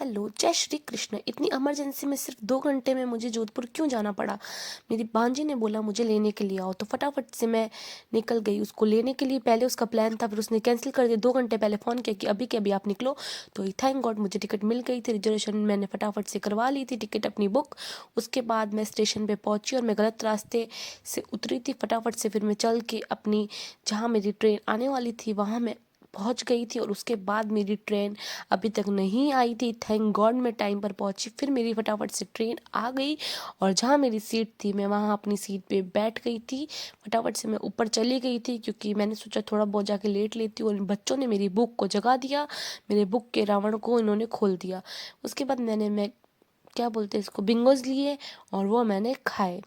Hello, जय श्री कृष्ण। इतनी emergency में सिर्फ 2 घंटे में मुझे जोधपुर क्यों जाना पड़ा? मेरी भांजी ने बोला मुझे लेने के लिए आओ, तो फटाफट से मैं निकल गई उसको लेने के लिए। पहले उसका प्लान था, फिर उसने कैंसिल कर दिया। 2 घंटे पहले फ़ोन किया कि अभी के अभी आप निकलो, तो थैंक गॉड मुझे टिकट मिल गई थी। रिजर्वेशन मैंने फटाफट से करवा ली थी, टिकट अपनी बुक। उसके बाद मैं स्टेशन पर पहुँची और मैं गलत रास्ते से उतरी थी। फटाफट से फिर मैं चल के अपनी जहाँ मेरी ट्रेन आने वाली थी वहाँ मैं पहुंच गई थी, और उसके बाद मेरी ट्रेन अभी तक नहीं आई थी। थैंक गॉड मैं टाइम पर पहुंची। फिर मेरी फटाफट से ट्रेन आ गई, और जहाँ मेरी सीट थी मैं वहाँ अपनी सीट पे बैठ गई थी। फटाफट से मैं ऊपर चली गई थी, क्योंकि मैंने सोचा थोड़ा बहुत जाके लेट लेती हूँ। और बच्चों ने मेरी बुक को जगा दिया, मेरे बुक के रावण को इन्होंने खोल दिया। उसके बाद मैं क्या बोलते हैं इसको, बिंगोज लिए, और वो मैंने खाए।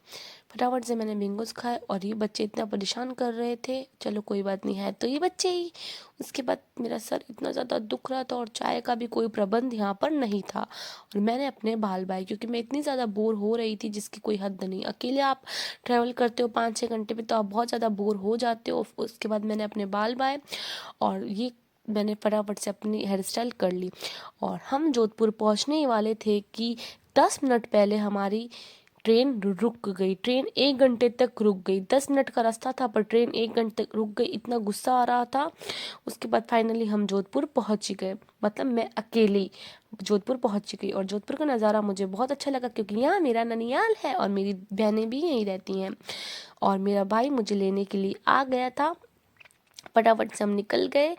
फटाफट से मैंने बिंगोस खाए, और ये बच्चे इतना परेशान कर रहे थे। चलो कोई बात नहीं, है तो ये बच्चे ही। उसके बाद मेरा सर इतना ज़्यादा दुख रहा था, और चाय का भी कोई प्रबंध यहाँ पर नहीं था। और मैंने अपने बाल बाए, क्योंकि मैं इतनी ज़्यादा बोर हो रही थी जिसकी कोई हद नहीं। अकेले आप ट्रैवल करते हो 5-6 घंटे में, तो आप बहुत ज़्यादा बोर हो जाते हो। उसके बाद मैंने अपने बाल बाए, और ये मैंने फटाफट से अपनी हेयर स्टाइल कर ली। और हम जोधपुर पहुँचने ही वाले थे कि 10 मिनट पहले हमारी ट्रेन रुक गई। ट्रेन 1 घंटे तक रुक गई। 10 मिनट का रास्ता था, पर ट्रेन 1 घंटे तक रुक गई। इतना गुस्सा आ रहा था। उसके बाद फाइनली हम जोधपुर पहुंच गए। मतलब मैं अकेली जोधपुर पहुंच गई, और जोधपुर का नज़ारा मुझे बहुत अच्छा लगा, क्योंकि यहाँ मेरा ननियाल है और मेरी बहनें भी यहीं रहती हैं। और मेरा भाई मुझे लेने के लिए आ गया था। फटाफट से हम निकल गए।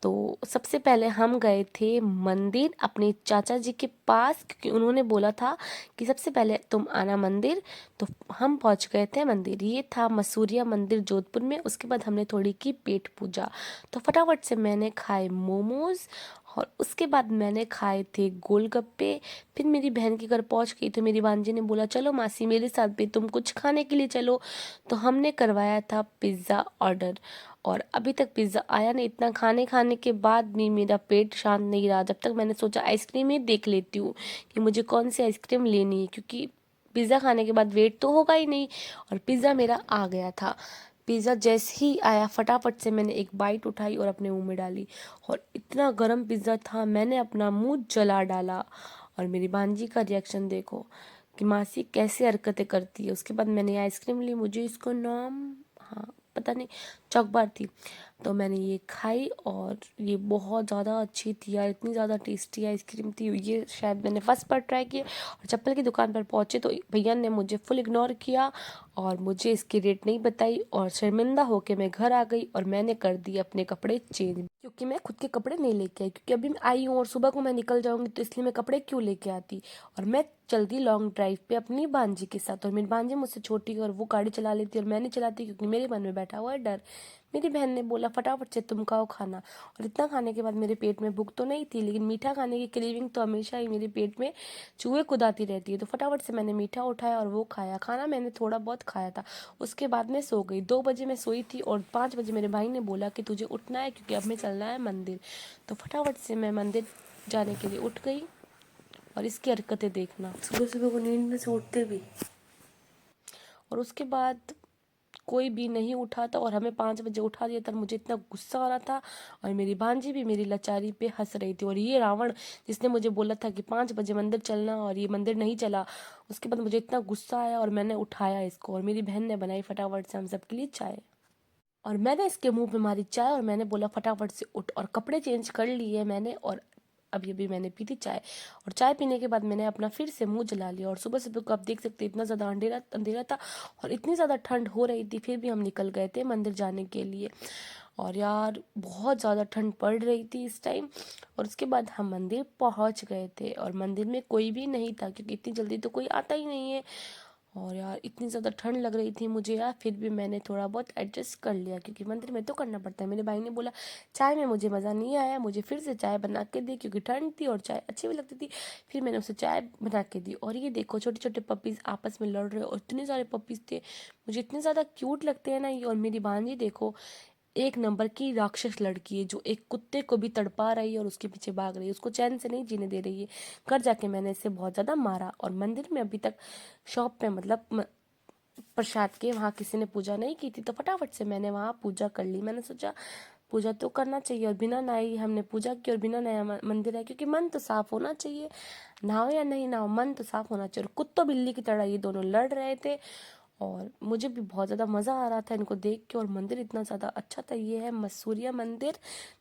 तो सबसे पहले हम गए थे मंदिर अपने चाचा जी के पास, क्योंकि उन्होंने बोला था कि सबसे पहले तुम आना मंदिर। तो हम पहुंच गए थे मंदिर। ये था मसूरिया मंदिर जोधपुर में। उसके बाद हमने थोड़ी की पेट पूजा। तो फटाफट से मैंने खाए मोमोज, और उसके बाद मैंने खाए थे गोलगप्पे। फिर मेरी बहन के घर पहुंच गई, तो मेरी भांजी ने बोला चलो मासी मेरे साथ भी, तुम कुछ खाने के लिए चलो। तो हमने करवाया था पिज़्ज़ा ऑर्डर, और अभी तक पिज़्ज़ा आया नहीं। इतना खाने खाने के बाद भी मेरा पेट शांत नहीं रहा, जब तक मैंने सोचा आइसक्रीम ही देख लेती हूँ कि मुझे कौन सी आइसक्रीम लेनी है, क्योंकि पिज़्ज़ा खाने के बाद वेट तो होगा ही नहीं। और पिज़्ज़ा मेरा आ गया था। पिज़्ज़ा जैसे ही आया, फटाफट से मैंने एक बाइट उठाई और अपने मुंह में डाली, और इतना गर्म पिज़्ज़ा था, मैंने अपना मुंह जला डाला। और मेरी भांजी का रिएक्शन देखो कि मासी कैसे हरकतें करती है। उसके बाद मैंने आइसक्रीम ली, मुझे इसको नाम, हाँ पता नहीं, चॉकबार थी। तो मैंने ये खाई, और ये बहुत ज़्यादा अच्छी थी यार, इतनी ज़्यादा टेस्टी आइसक्रीम थी ये। शायद मैंने फर्स्ट बार ट्राई किया। और चप्पल की दुकान पर पहुँचे तो भैया ने मुझे फुल इग्नोर किया, और मुझे इसकी रेट नहीं बताई। और शर्मिंदा होकर मैं घर आ गई, और मैंने कर दिए अपने कपड़े चेंज, क्योंकि मैं खुद के कपड़े नहीं लेके आई, क्योंकि अभी मैं आई हूँ और सुबह को मैं निकल जाऊंगी, तो इसलिए मैं कपड़े क्यों लेके आती। और मैं चल दी लॉन्ग ड्राइव पे अपनी भांजी के साथ। और मेरी भांजी मुझसे छोटी है, और वो गाड़ी चला लेती है और मैं नहीं चलाती, क्योंकि मेरे मन में बैठा हुआ है डर। मेरी बहन ने बोला फटाफट से तुम खाओ खाना। और इतना खाने के बाद मेरे पेट में भूख तो नहीं थी, लेकिन मीठा खाने की क्रेविंग तो हमेशा ही मेरे पेट में चूहे कुदाती रहती है। तो फटाफट से मैंने मीठा उठाया और वो खाया। खाना मैंने थोड़ा बहुत खाया था। उसके बाद मैं सो गई। 2 बजे मैं सोई थी, और 5 बजे मेरे भाई ने बोला कि तुझे उठना है, क्योंकि अब हमें चलना है मंदिर। तो फटाफट से मैं मंदिर जाने के लिए उठ गई। और इसकी हरकतें देखना, सुबह सुबह को नींद में से उठते भी। और उसके बाद कोई भी नहीं उठा था, और हमें 5 बजे उठा दिया था। मुझे इतना गुस्सा आ रहा था, और मेरी भांजी भी मेरी लाचारी पे हंस रही थी। और ये रावण जिसने मुझे बोला था कि 5 बजे मंदिर चलना, और ये मंदिर नहीं चला। उसके बाद मुझे इतना गुस्सा आया, और मैंने उठाया इसको, और मेरी बहन ने बनाई फटाफट से हम सबके लिए चाय। और मैंने इसके मुंह पे मारी चाय, और मैंने बोला फटाफट से उठ। और कपड़े चेंज कर लिए मैंने, और अभी अभी मैंने पी थी चाय। और चाय पीने के बाद मैंने अपना फिर से मुंह जला लिया। और सुबह सुबह को आप देख सकते हैं इतना ज़्यादा अंधेरा अंधेरा था, और इतनी ज़्यादा ठंड हो रही थी, फिर भी हम निकल गए थे मंदिर जाने के लिए। और यार बहुत ज़्यादा ठंड पड़ रही थी इस टाइम। और उसके बाद हम मंदिर पहुंच गए थे, और मंदिर में कोई भी नहीं था, क्योंकि इतनी जल्दी तो कोई आता ही नहीं है। और यार इतनी ज़्यादा ठंड लग रही थी मुझे यार, फिर भी मैंने थोड़ा बहुत एडजस्ट कर लिया, क्योंकि मंदिर में तो करना पड़ता है। मेरे भाई ने बोला चाय में मुझे मज़ा नहीं आया, मुझे फिर से चाय बना के दी, क्योंकि ठंड थी और चाय अच्छी भी लगती थी। फिर मैंने उसे चाय बना के दी। और ये देखो छोटे छोटे पपीज़ आपस में लड़ रहे, और इतने सारे पपीज़ थे, मुझे इतने ज़्यादा क्यूट लगते हैं ना ये। और मेरी भांजी देखो, एक नंबर की राक्षस लड़की है, जो एक कुत्ते को भी तड़पा रही है और उसके पीछे भाग रही है, उसको चैन से नहीं जीने दे रही है। घर जाके मैंने इसे बहुत ज़्यादा मारा। और मंदिर में अभी तक शॉप पे मतलब प्रसाद के वहाँ किसी ने पूजा नहीं की थी, तो फटाफट से मैंने वहाँ पूजा कर ली। मैंने सोचा पूजा तो करना चाहिए, और बिना नहाए ही हमने पूजा की और बिना नहाए मंदिर है, क्योंकि मन तो साफ होना चाहिए। नहाओ या नहीं नहाओ, मन तो साफ होना चाहिए। और कुत्तों बिल्ली की तरह ये दोनों लड़ रहे थे, और मुझे भी बहुत ज़्यादा मज़ा आ रहा था इनको देख के। और मंदिर इतना ज़्यादा अच्छा था, ये है मसूरिया मंदिर,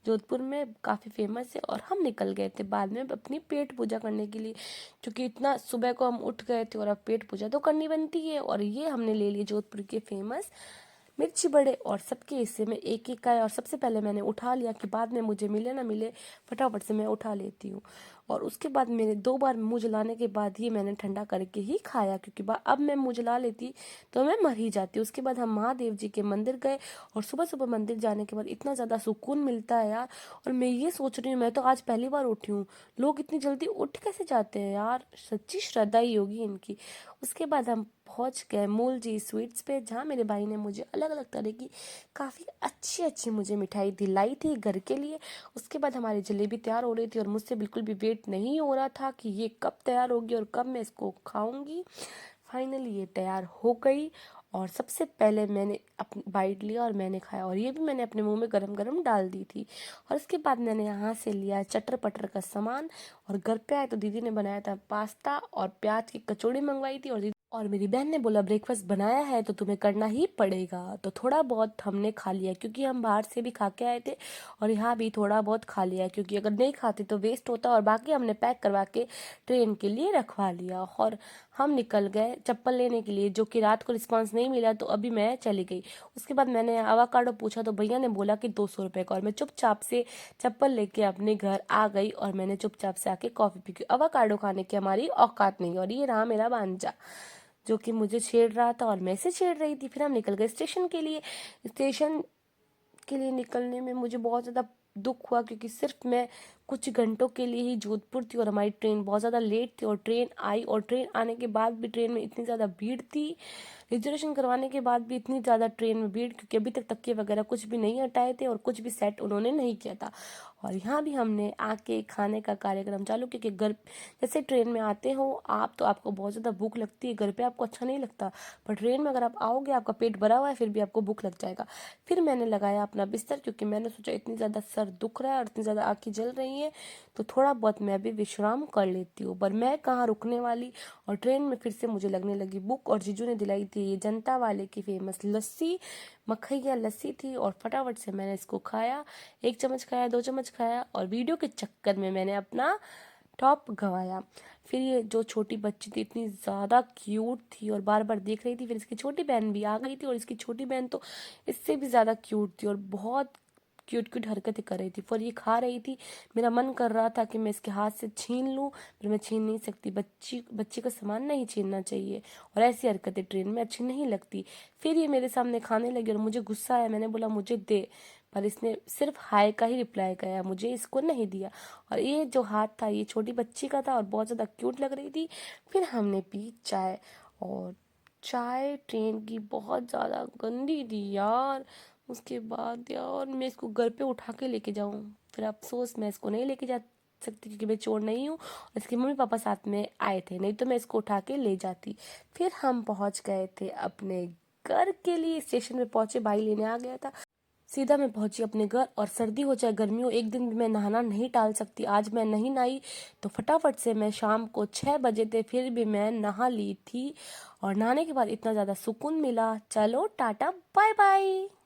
जोधपुर में काफ़ी फेमस है। और हम निकल गए थे बाद में अपनी पेट पूजा करने के लिए, क्योंकि इतना सुबह को हम उठ गए थे और अब पेट पूजा तो करनी बनती है। और ये हमने ले लिए जोधपुर के फेमस मिर्ची बड़े, और सबके हिस्से में एक एक आए, और सबसे पहले मैंने उठा लिया कि बाद में मुझे मिले ना मिले, फटाफट से मैं उठा लेती हूँ। और उसके बाद मेरे 2 बार मुँह जलाने के बाद ही मैंने ठंडा करके ही खाया, क्योंकि अब मैं मुँह जला लेती तो मैं मर ही जाती। उसके बाद हम महादेव जी के मंदिर गए, और सुबह सुबह मंदिर जाने के बाद इतना ज़्यादा सुकून मिलता है यार। और मैं ये सोच रही हूँ, मैं तो आज पहली बार उठी हूँ, लोग इतनी जल्दी उठ कैसे जाते हैं यार, सच्ची श्रद्धा ही होगी इनकी। उसके बाद हम पहुंच गए मूल जी स्वीट्स पे, जहाँ मेरे भाई ने मुझे अलग अलग तरह की काफ़ी अच्छी अच्छी मुझे मिठाई दिलाई थी घर के लिए। उसके बाद हमारी जलेबी तैयार हो रही थी, और मुझसे बिल्कुल भी वेट नहीं हो रहा था कि ये कब तैयार होगी और कब मैं इसको खाऊंगी। फाइनली ये तैयार हो गई, और सबसे पहले मैंने अपनी बाइट लिया और मैंने खाया, और ये भी मैंने अपने मुंह में गरम गरम डाल दी थी। और उसके बाद मैंने यहाँ से लिया चटर पटर का सामान, और घर पे आए तो दीदी ने बनाया था पास्ता और प्याज की कचौड़ी मंगवाई थी। और मेरी बहन ने बोला ब्रेकफास्ट बनाया है तो तुम्हें करना ही पड़ेगा, तो थोड़ा बहुत हमने खा लिया, क्योंकि हम बाहर से भी खा के आए थे, और यहाँ भी थोड़ा बहुत खा लिया, क्योंकि अगर नहीं खाते तो वेस्ट होता। और बाकी हमने पैक करवा के ट्रेन के लिए रखवा लिया, और हम निकल गए चप्पल लेने के लिए, जो कि रात को रिस्पॉन्स नहीं मिला तो अभी मैं चली गई। उसके बाद मैंने अवाकाडो पूछा तो भैया ने बोला कि 200 रुपये का, और मैं चुपचाप से चप्पल लेके अपने घर आ गई, और मैंने चुपचाप से आके कॉफ़ी पी। अवाकाडो खाने की हमारी औकात नहीं। और ये रहा मेरा भांजा, जो कि मुझे छेड़ रहा था और मैं इसे छेड़ रही थी। फिर हम निकल गए स्टेशन के लिए। स्टेशन के लिए निकलने में मुझे बहुत ज़्यादा दुख हुआ, क्योंकि सिर्फ मैं कुछ घंटों के लिए ही जोधपुर थी, और हमारी ट्रेन बहुत ज़्यादा लेट थी। और ट्रेन आई, और ट्रेन आने के बाद भी ट्रेन में इतनी ज़्यादा भीड़ थी, रिजर्वेशन करवाने के बाद भी इतनी ज़्यादा ट्रेन में भीड़, क्योंकि अभी तक तकिए वगैरह कुछ भी नहीं हटाए थे और कुछ भी सेट उन्होंने नहीं किया था। और यहाँ भी हमने आके खाने का कार्यक्रम चालू, क्योंकि घर जैसे ट्रेन में आते हो आप तो आपको बहुत ज़्यादा भूख लगती है, घर पे आपको अच्छा नहीं लगता, पर ट्रेन में अगर आप आओगे आपका पेट भरा हुआ है फिर भी आपको भूख लग जाएगा। फिर मैंने लगाया अपना बिस्तर, क्योंकि मैंने सोचा इतनी ज़्यादा सर दुख रहा है और इतनी ज़्यादा आँखें जल रही हैं, तो थोड़ा बहुत मैं भी विश्राम कर लेती हूँ। पर मैं कहाँ रुकने वाली, और ट्रेन में फिर से मुझे लगने लगी भूख, और जीजू ने दिलाई थी ये जनता वाले की फेमस लस्सी, मखैया लस्सी थी, और फटाफट से मैंने इसको खाया। 1 चम्मच खाया, 2 चम्मच खाया, और वीडियो के चक्कर में मैंने अपना टॉप गंवाया। फिर ये जो छोटी बच्ची थी इतनी ज़्यादा क्यूट थी और बार बार देख रही थी। फिर इसकी छोटी बहन भी आ गई थी, और इसकी छोटी बहन तो इससे भी ज़्यादा क्यूट थी और बहुत क्यूट क्यूट हरकतें कर रही थी। फिर ये खा रही थी, मेरा मन कर रहा था कि मैं इसके हाथ से छीन लूं, पर मैं छीन नहीं सकती, बच्ची का सामान नहीं छीनना चाहिए, और ऐसी हरकतें ट्रेन में अच्छी नहीं लगती। फिर ये मेरे सामने खाने लगी और मुझे गुस्सा आया, मैंने बोला मुझे दे, पर इसने सिर्फ हाय का ही रिप्लाई किया, मुझे इसको नहीं दिया। और ये जो हाथ था ये छोटी बच्ची का था और बहुत ज़्यादा क्यूट लग रही थी। फिर हमने पी चाय, और चाय ट्रेन की बहुत ज़्यादा गंदी थी यार। उसके बाद यार मैं इसको घर पे उठा के लेके जाऊँ, फिर अफसोस मैं इसको नहीं लेके जा सकती, क्योंकि मैं चोर नहीं हूँ, और इसके मम्मी पापा साथ में आए थे, नहीं तो मैं इसको उठा के ले जाती। फिर हम पहुँच गए थे अपने घर के लिए, स्टेशन में पहुँचे, भाई लेने आ गया था। सीधा मैं पहुंची अपने घर, और सर्दी हो चाहे गर्मी हो एक दिन भी मैं नहाना नहीं टाल सकती। आज मैं नहीं नहाई तो फटाफट से मैं शाम को 6 बजे थे फिर भी मैं नहा ली थी, और नहाने के बाद इतना ज़्यादा सुकून मिला। चलो टाटा बाय बाय।